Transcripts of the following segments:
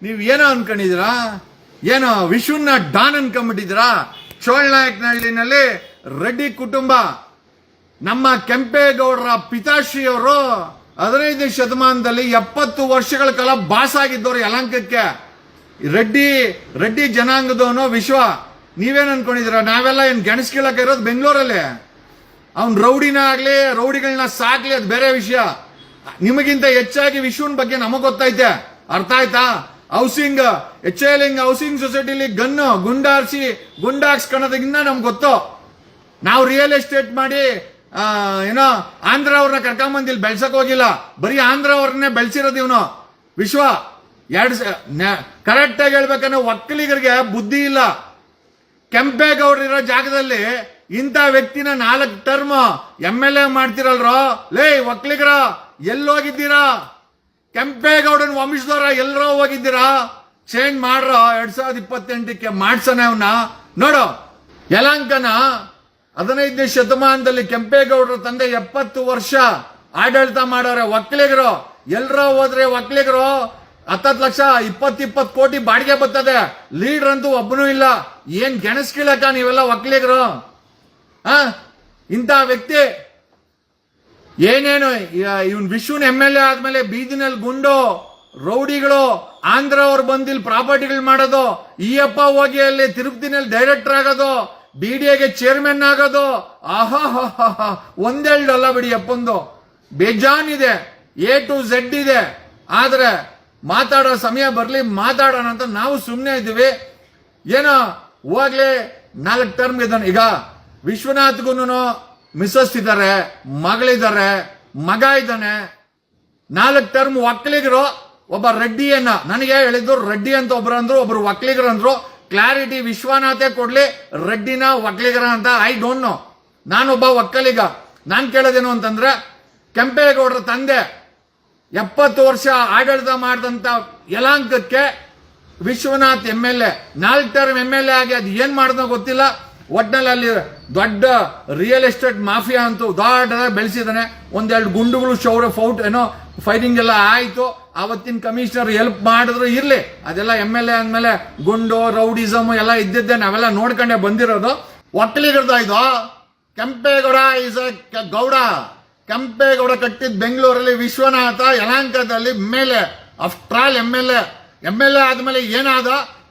ನೀವ್ ಏನೋ ಅನ್ಕೊಂಡಿದ್ದೀರಾ? ಏನೋ ವಿಶ್ವನ ಡಾನ್ ಅನ್ಕೊಂಡ್ಬಿಟ್ಟಿದ್ದೀರಾ? ಚೋಳನಾಯಕನಹಳ್ಳಿನಲ್ಲಿ ರೆಡ್ಡಿ ಕುಟುಂಬ, ನಮ್ಮ ಕೆಂಪೇಗೌಡರ ಪಿತಾಶ್ರೀಯವರು 15ನೇ ಶತಮಾನದಲ್ಲಿ 70 ವರ್ಷಗಳ ಕಾಲ ಬಾಸ್ ಆಗಿದ್ದವ್ರು ಯಲಹಂಕಕ್ಕೆ. ರೆಡ್ಡಿ ಜನಾಂಗದವನು ವಿಶ್ವ. ನೀವೇನ್ ಅನ್ಕೊಂಡಿದ್ದೀರಾ? ನಾವೆಲ್ಲ ಏನ್ ಗೆಣಸ್ಕೀಳಕ್ಕೆ ಇರೋದು ಬೆಂಗಳೂರಲ್ಲಿ? ಅವ್ನ್ ರೌಡಿನ ಆಗ್ಲಿ, ರೌಡಿಗಳನ್ನ ಸಾಕ್ಲಿ, ಅದು ಬೇರೆ ವಿಷಯ. ನಿಮಗಿಂತ ಹೆಚ್ಚಾಗಿ ವಿಶ್ವನ ಬಗ್ಗೆ ನಮಗ್ ಗೊತ್ತೈತೆ. ಅರ್ಥ ಆಯ್ತಾ? ಹೌಸಿಂಗ್ ಹೌಸಿಂಗ್ ಸೊಸೈಟಿಲಿ ಗುಂಡಾಕ್ಸ್ಕೊಳೋದಕ್ಕಿಂತ ನಮ್ಗೆ ಗೊತ್ತು. ನಾವು ರಿಯಲ್ ಎಸ್ಟೇಟ್ ಮಾಡಿ ಏನೋ ಆಂಧ್ರ ಅವ್ರನ್ನ ಕರ್ಕೊಂಬಂದಿಲ್ ಬೆಳ್ಸಕ್ ಹೋಗಿಲ್ಲ, ಬರೀ ಆಂಧ್ರ ಅವ್ರನ್ನೇ ಬೆಳ್ಸಿರೋದು ಇವನು ವಿಶ್ವ. ಕರೆಕ್ಟ್ ಆಗಿ ಹೇಳ್ಬೇಕಂದ್ರೆ ಒಕ್ಕಲಿಗರಿಗೆ ಬುದ್ಧಿ ಇಲ್ಲ. ಕೆಂಪೇಗೌಡರಿರೋ ಜಾಗದಲ್ಲಿ ಇಂಥ ವ್ಯಕ್ತಿನ 4 ಟರ್ಮ್ MLA ಮಾಡ್ತಿರಲ್ರೋ. ಲೇ ಒಕ್ಕಲಿಗರ ಎಲ್ಲೋಗಿದ್ದೀರಾ? ಕೆಂಪೇಗೌಡನ ವಂಶದವರ ಎಲ್ಲರೋ ಹೋಗಿದ್ದೀರಾ? ಚೇಂಜ್ ಮಾಡ್ರ 2028ಕ್ಕೆ ಮಾಡ್ಸನೆ ಅವನ್ನ. ನೋಡು, ಯಲಹಂಕನ 15ನೇ ಶತಮಾನದಲ್ಲಿ ಕೆಂಪೇಗೌಡರ ತಂದೆ 70 ವರ್ಷ ಆಡಳಿತ ಮಾಡೋರೆ. ಒಕ್ಕಲಿಗರು ಎಲ್ಲರೋ ಹೋದ್ರೆ ಒಕ್ಕಲಿಗರು 10 ಲಕ್ಷ 20 ಕೋಟಿ ಬಾಡಿಗೆ ಬರ್ತದೆ. ಲೀಡರ್ ಅಂತೂ ಒಬ್ಬನೂ ಇಲ್ಲ. ಏನ್ ಗೆಣಸ್ಕೀಳಕ ನೀವೆಲ್ಲ ಒಕ್ಕಲಿಗರು? ಇಂಥ ವ್ಯಕ್ತಿ ಏನೇನು ಇವನ್ ವಿಶ್ವನ್ MLA ಆದ್ಮೇಲೆ ಬೀದಿನಲ್ಲಿ ಗುಂಡು ರೌಡಿಗಳು ಆಂಧ್ರ ಅವ್ರು ಬಂದಿಲ್ ಪ್ರಾಪರ್ಟಿಗಳು ಮಾಡೋದು, ಈಯಪ್ಪ ಹೋಗಿ ಅಲ್ಲಿ ತಿರುಪತಿನಲ್ಲಿ ಡೈರೆಕ್ಟರ್ ಆಗೋದು, BDAಗೆ ಚೇರ್ಮನ್ ಆಗೋದು. ಆಹಾ ಒಂದೆರಡು ಅಲ್ಲ ಬಿಡಿ, ಅಪ್ಪಂದು ಬೇಜಾನ್ ಇದೆ, A to Z ಇದೆ. ಆದ್ರೆ ಮಾತಾಡೋ ಸಮಯ ಬರ್ಲಿ, ಮಾತಾಡೋಣ ಅಂತ ನಾವು ಸುಮ್ಮನೆ ಇದ್ದೀವಿ. ಏನೋ ಹೋಗ್ಲಿ, 4 ಟರ್ಮ್ ಇದ್ದಾನೆ. ಈಗ ವಿಶ್ವನಾಥ್ಗುನು ಮಿಸಸ್ ಇದ್ದಾರೆ, ಮಗಳಿದ್ದಾರೆ, ಮಗ ಇದ್ದಾನೆ. 4 ಟರ್ಮ್ ಒಕ್ಕಲಿಗರು. ಒಬ್ಬ ರೆಡ್ಡಿಯನ್ನ ನನಗೆ ಹೇಳಿದ್ರು, ರೆಡ್ಡಿ ಅಂತ ಒಬ್ರು ಅಂದ್ರು, ಒಬ್ರು ಒಕ್ಕಲಿಗರು ಅಂದ್ರು. ಕ್ಲಾರಿಟಿ ವಿಶ್ವನಾಥೇ ಕೊಡ್ಲಿ, ರೆಡ್ಡಿನ ಒಕ್ಕಲಿಗರ ಅಂತ ಐ ಡೋಂಟ್ ನೋ. ನಾನೊಬ್ಬ ಒಕ್ಕಲಿಗ. ನಾನ್ ಕೇಳೋದೇನು ಅಂತಂದ್ರೆ, ಕೆಂಪೇಗೌಡರ ತಂದೆ 70 ವರ್ಷ ಆಡಳಿತ ಮಾಡಿದಂತ ಯಲಹಂಕಕ್ಕೆ ವಿಶ್ವನಾಥ್ MLA 4 ಟರ್ಮ್ MLA ಆಗಿ ಅದು ಏನ್ ಮಾಡಿದ್ನೋ ಗೊತ್ತಿಲ್ಲ. ಒಟ್ನಲ್ಲಿ ಅಲ್ಲಿ ದೊಡ್ಡ ರಿಯಲ್ ಎಸ್ಟೇಟ್ ಮಾಫಿಯಾ ಅಂತೂ ದೊಡ್ಡದಾಗಿ ಬೆಳೆಸಿದಾನೆ. ಒಂದೆರಡು ಗುಂಡುಗಳು ಫೌಟ್ ಏನೋ ಫೈರಿಂಗ್ ಎಲ್ಲ ಆಯ್ತು. ಅವತ್ತಿನ ಕಮಿಷನರ್ ಹೆಲ್ಪ್ ಮಾಡಿದ್ರು, ಇರ್ಲಿ, ಅದೆಲ್ಲ MLA ಅಂದ್ಮೇಲೆ ಗುಂಡು ರೌಡಿಸಮ್ ಎಲ್ಲ ಇದ್ದಿದ್ದೆ, ನಾವೆಲ್ಲ ನೋಡ್ಕೊಂಡೆ ಬಂದಿರೋದು. ಒಕ್ಕಲಿಗರದ ಇದು ಕೆಂಪೇಗೌಡ ಇಸ್ ಎ ಗೌಡ. ಕೆಂಪೇಗೌಡ ಕಟ್ಟಿದ ಬೆಂಗಳೂರಲ್ಲಿ, ವಿಶ್ವನಾಥ ಯಲಹಂಕದಲ್ಲಿ ಮೇಲೆ ಆಫ್ಟರ್ ಆಲ್ MLA ಆದ್ಮೇಲೆ ಏನಾದ?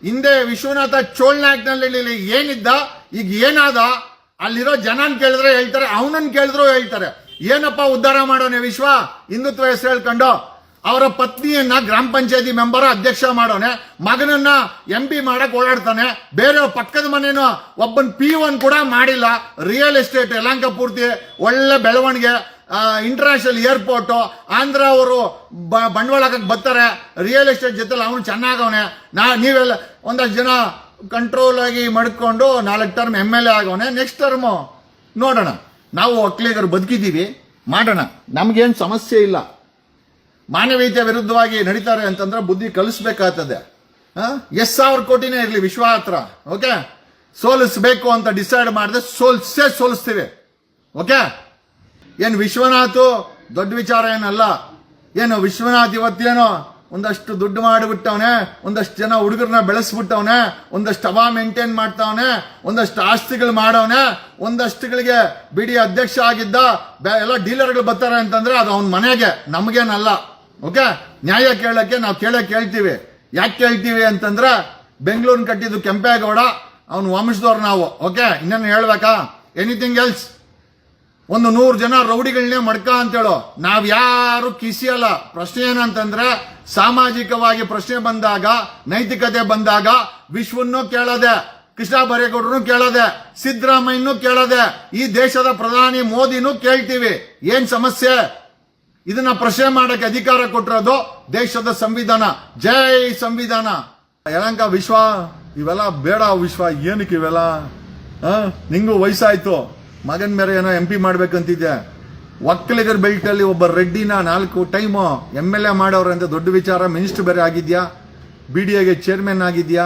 ಹಿಂದೆ ವಿಶ್ವನಾಥ ಚೋಳನಾಯಕನಹಳ್ಳಿಲಿ ಏನಿದ್ದ, ಈಗ ಏನಾದ? ಅಲ್ಲಿರೋ ಜನನ್ ಕೇಳಿದ್ರೆ ಹೇಳ್ತಾರೆ, ಅವನನ್ನ ಕೇಳಿದ್ರು ಹೇಳ್ತಾರೆ. ಏನಪ್ಪ ಉದ್ಧಾರ ಮಾಡೋನೆ ವಿಶ್ವ? ಹಿಂದುತ್ವ ಹೆಸರು ಹೇಳ್ಕೊಂಡು ಅವರ ಪತ್ನಿಯನ್ನ ಗ್ರಾಮ ಪಂಚಾಯತಿ ಮೆಂಬರ್ ಅಧ್ಯಕ್ಷ ಮಾಡೋನೆ, ಮಗನನ್ನ MP ಮಾಡಕ್ ಓಡಾಡ್ತಾನೆ. ಬೇರೆ ಪಕ್ಕದ ಮನೇನು ಒಬ್ಬನ್ P1 ಕೂಡ ಮಾಡಿಲ್ಲ. ರಿಯಲ್ ಎಸ್ಟೇಟ್ ಯಲಹಂಕ ಪೂರ್ತಿ ಒಳ್ಳೆ ಬೆಳವಣಿಗೆ. ಇಂಟರ್ನ್ಯಾಷನಲ್ ಏರ್ಪೋರ್ಟ್, ಆಂಧ್ರ ಅವರು ಬಂಡವಾಳ ಹಾಕಕ್ ಬರ್ತಾರೆ ರಿಯಲ್ ಎಸ್ಟೇಟ್ ಜೊತೆ. ಅವನು ಚೆನ್ನಾಗವನೆ. ನೀವೆಲ್ಲ ಒಂದಷ್ಟು ಜನ ಕಂಟ್ರೋಲ್ ಆಗಿ ಮಾಡ್ಕೊಂಡು 4 ಟರ್ಮ್ MLA ಆಗವನೆ. ನೆಕ್ಸ್ಟ್ ಟರ್ಮ್ ನೋಡೋಣ. ನಾವು ಒಕ್ಕಲಿಗರು ಬದುಕಿದ್ದೀವಿ, ಮಾಡೋಣ, ನಮ್ಗೇನು ಸಮಸ್ಯೆ ಇಲ್ಲ. ಮಾನವೀಯತೆ ವಿರುದ್ಧವಾಗಿ ನಡೀತಾರೆ ಅಂತಂದ್ರೆ ಬುದ್ಧಿ ಕಲಿಸ್ಬೇಕಾಗ್ತದೆ. 10,000 ಕೋಟಿನೇ ಇರಲಿ ವಿಶ್ವ ಹತ್ರ, ಓಕೆ? ಸೋಲಿಸ್ಬೇಕು ಅಂತ ಡಿಸೈಡ್ ಮಾಡಿದ್ರೆ ಸೋಲಿಸ್ತೀವಿ, ಓಕೆ? ಏನು ವಿಶ್ವನಾಥ್ ದೊಡ್ಡ ವಿಚಾರ ಏನಲ್ಲ. ಏನು ವಿಶ್ವನಾಥ್ ಇವತ್ತೇನೋ ಒಂದಷ್ಟು ದುಡ್ಡು ಮಾಡಿಬಿಟ್ಟವನೆ, ಒಂದಷ್ಟು ಜನ ಹುಡುಗರನ್ನ ಬೆಳೆಸ್ಬಿಟ್ಟವನೆ, ಒಂದಷ್ಟು ಹವಾ ಮೇಂಟೈನ್ ಮಾಡ್ತಾವನೆ, ಒಂದಷ್ಟು ಆಸ್ತಿಗಳು ಮಾಡವನೆ, ಒಂದಷ್ಟುಗಳಿಗೆ ಬಿಡಿ ಅಧ್ಯಕ್ಷ ಆಗಿದ್ದ. ಎಲ್ಲ ಡೀಲರ್ಗಳು ಬರ್ತಾರೆ ಅಂತಂದ್ರೆ ಅದು ಅವನ ಮನೆಗೆ, ನಮಗೇನಲ್ಲ, ಓಕೆ? ನ್ಯಾಯ ಕೇಳಕ್ಕೆ ನಾವು ಕೇಳ್ತೀವಿ. ಯಾಕೆ ಕೇಳ್ತೀವಿ ಅಂತಂದ್ರೆ ಬೆಂಗಳೂರಿನ ಕಟ್ಟಿದ್ದು ಕೆಂಪೇಗೌಡ, ಅವನ ವಂಶದವ್ರು ನಾವು, ಓಕೆ? ಇನ್ನೇನು ಹೇಳ್ಬೇಕಾ? Anything else? ಒಂದು 100 ಜನ ರೌಡಿಗಳನ್ನೇ ಮಡ್ಕ ಅಂತೇಳೋ ನಾವ್ ಯಾರು ಕಿಸಿಯಲ್ಲ. ಪ್ರಶ್ನೆ ಏನಂತಂದ್ರೆ, ಸಾಮಾಜಿಕವಾಗಿ ಪ್ರಶ್ನೆ ಬಂದಾಗ, ನೈತಿಕತೆ ಬಂದಾಗ ವಿಶ್ವನ್ನೂ ಕೇಳದೆ, ಕೃಷ್ಣ ಬೈರೇಗೌಡರನ್ನು ಕೇಳದೆ, ಸಿದ್ದರಾಮಯ್ಯನೂ ಕೇಳದೆ, ಈ ದೇಶದ ಪ್ರಧಾನಿ ಮೋದಿನೂ ಕೇಳ್ತೀವಿ. ಏನ್ ಸಮಸ್ಯೆ? ಇದನ್ನ ಪ್ರಶ್ನೆ ಮಾಡಕ್ಕೆ ಅಧಿಕಾರ ಕೊಟ್ಟಿರೋದು ದೇಶದ ಸಂವಿಧಾನ. ಜೈ ಸಂವಿಧಾನ. ಯಲಹಂಕ ವಿಶ್ವ, ಇವೆಲ್ಲ ಬೇಡ ವಿಶ್ವ. ಏನಕ್ಕೆ ಇವೆಲ್ಲ? ನಿಂಗೂ ವಯಸ್ಸಾಯ್ತು, ಮಗನ್ ಮೇಲೆ ಏನೋ MP ಮಾಡ್ಬೇಕಂತಿದ್ದೆ. ಒಕ್ಕಲಿಗರ ಬೆಲ್ಟ್ ಅಲ್ಲಿ ಒಬ್ಬ ರೆಡ್ಡಿನ 4 ಟೈಮ್ MLA ಮಾಡೋರಂತ ದೊಡ್ಡ ವಿಚಾರ. ಮಿನಿಸ್ಟರ್ ಬೇರೆ ಆಗಿದ್ಯಾ, BDAಗೆ ಚೇರ್ಮನ್ ಆಗಿದ್ಯಾ,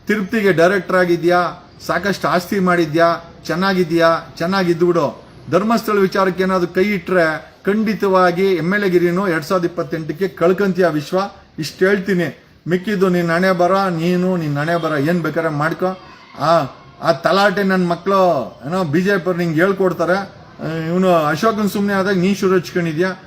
ತಿರುಪತಿಗೆ ಡೈರೆಕ್ಟರ್ ಆಗಿದ್ಯಾ, ಸಾಕಷ್ಟು ಆಸ್ತಿ ಮಾಡಿದ್ಯಾ, ಚೆನ್ನಾಗಿದ್ದು ಬಿಡು. ಧರ್ಮಸ್ಥಳ ವಿಚಾರಕ್ಕೆ ಏನಾದ್ರು ಕೈ ಇಟ್ರೆ ಖಂಡಿತವಾಗಿ MLA ಗಿರಿನೂ 2028ಕ್ಕೆ ಕಳ್ಕಂತೀಯ ವಿಶ್ವ. ಇಷ್ಟು ಹೇಳ್ತೀನಿ. ಮಿಕ್ಕಿದ್ದು ನಿನ್ನ ಹಣೆ ಬರ, ನಿನ್ನ ಹಣೆ ಬರ ಏನ್ ಬೇಕಾದ್ರೆ ಮಾಡ್ಕೊ. ಆ ತಲಾಟೆ ನನ್ನ ಮಕ್ಕಳು ಏನೋ ಬಿಜೆಪಿ ನಿಂಗೆ ಹೇಳ್ಕೊಡ್ತಾರೆ. ಇವನು ಅಶೋಕನ್ ಸುಮ್ಮನೆ ಆದಾಗ ನೀ ಶುರು ಹಚ್ಕೊಂಡಿದ್ಯಾ.